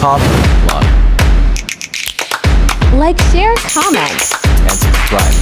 Coffee Vlog. Like, share, comment. And subscribe.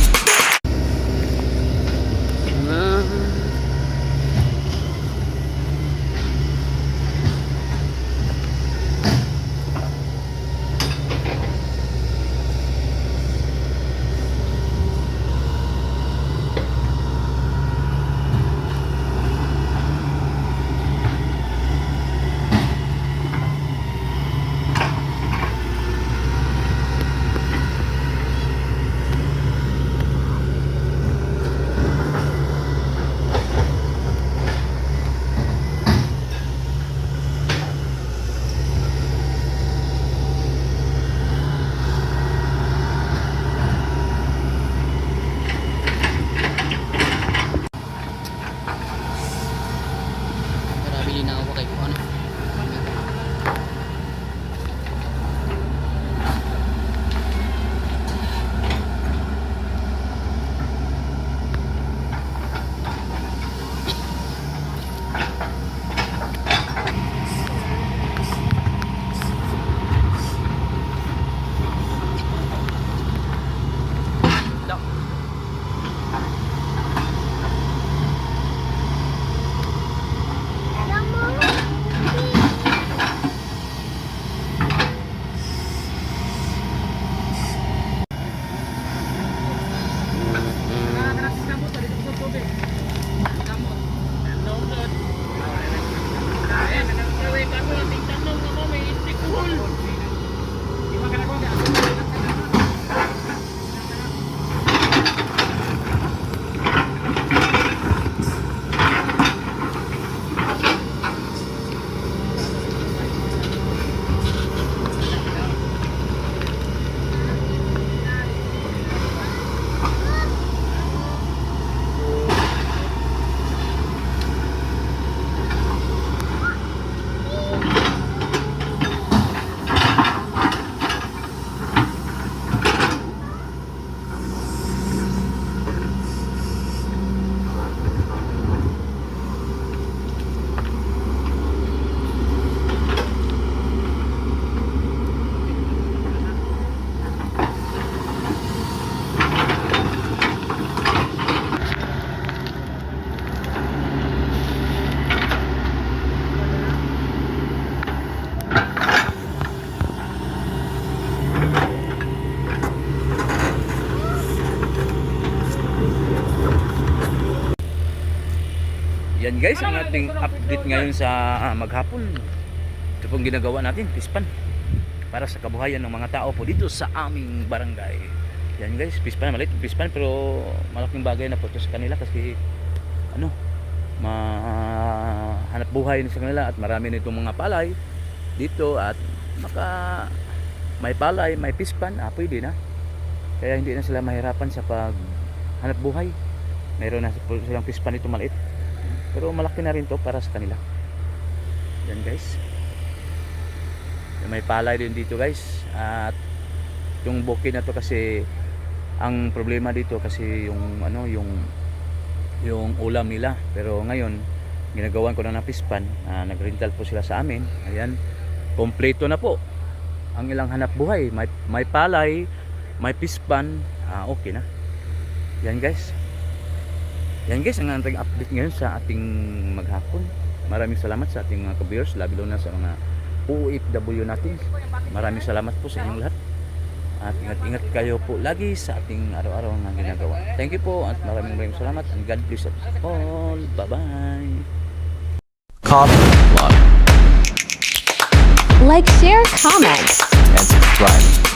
Marami din ako kay ano. Yan guys, ang ating update ngayon sa maghapon. Ito pong ginagawa natin, pispan para sa kabuhayan ng mga tao po dito sa aming barangay. Yan guys, pispan, maliit pispan pero malaking bagay na po ito sa kanila kasi ano, mahanap buhay sa kanila at marami nitong mga palay dito at maka may palay, may pispan, pwede na. Kaya hindi na sila mahirapan sa paghanap buhay. Mayroon na silang pispan ito maliit. Pero malaki na rin to para sa kanila. Yan guys. May palay din dito guys. At yung bukid na to kasi ang problema dito kasi yung ano yung ulam nila. Pero ngayon ginagawan ko na ng pispan. Nagrental po sila sa amin. Ayan. Kompleto na po ang ilang hanap buhay. May palay, may pispan. Okay na. Yan guys. Yan guys, ang ating update ngayon sa ating maghapon. Maraming salamat sa ating mga ka-viewers, lalo na sa mga OFW natin. Maraming salamat po sa inyong lahat. At ingat-ingat kayo po lagi sa ating araw-araw na ginagawa. Thank you po at maraming salamat and God bless us all. Bye-bye. Coffee Vlog. Like, share, comment. And subscribe.